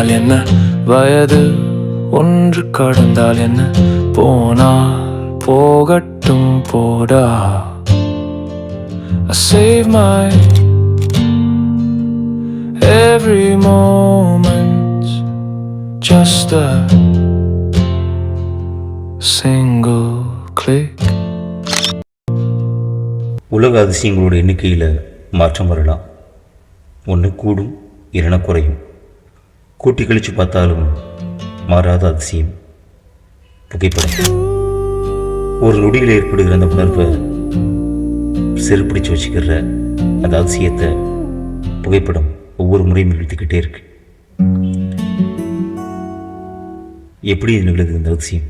போனால் என்ன, வயது ஒன்று கடந்தால் என்ன, போனால் போகட்டும் போடா. I save my every moment, just a single click. உலக அதிசயங்களோட எண்ணிக்கையில் மாற்றம் வரலாம். ஒன்று கூடும், இல்லைனா குறையும். கூட்டி கழித்து பார்த்தாலும் மாறாத அதிசயம் புகைப்படம். ஒரு நொடியில் ஏற்படுகிற அந்த உணர்வை செருப்பிடிச்சு வச்சுக்கிற அந்த அதிசயத்தை புகைப்படம் ஒவ்வொரு முறையும் நிகழ்த்திக்கிட்டே இருக்கு. எப்படி நிகழுது இந்த அதிசயம்?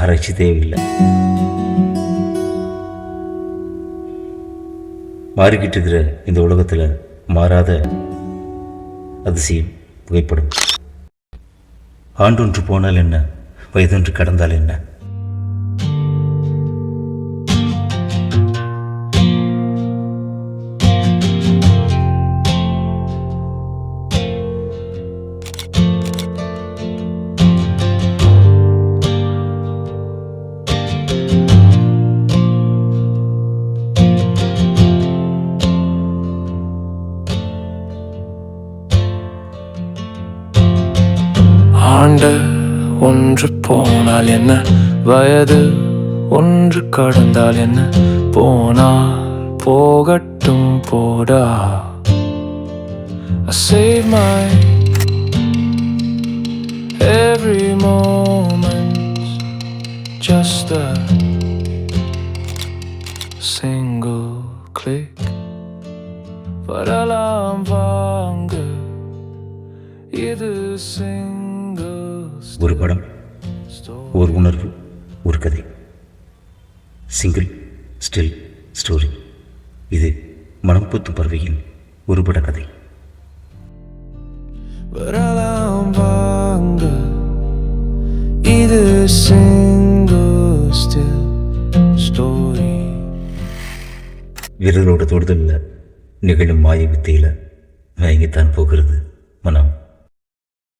ஆராய்ச்சி தேவையில்லை. மாறிக்கிட்டு இருக்கிற இந்த உலகத்தில் மாறாத அதிசயம் புகைப்படம். ஆண்டொன்று போனால் என்ன, வயதொன்று கடந்தால் என்ன. ஆண்டு ஒன்று போனால் என்ன, வயது ஒன்று கடந்தால் என்ன, போனால் போகட்டும் போடா. I save my every moment, just a single click. வரலாம் வாங்க, இது ஒரு படம், ஒரு உணர்வு, ஒரு கதை. Single still story. இது மனம் பூத்தும் பறவையின் ஒரு பட கதை. வரலாம் வாங்க, இது சிங்கிள் ஸ்டில் ஸ்டோரி. விரலோட தொடுதலில் நிகழும் மாய வித்தையில் மயங்கித்தான் போகிறது மனம்.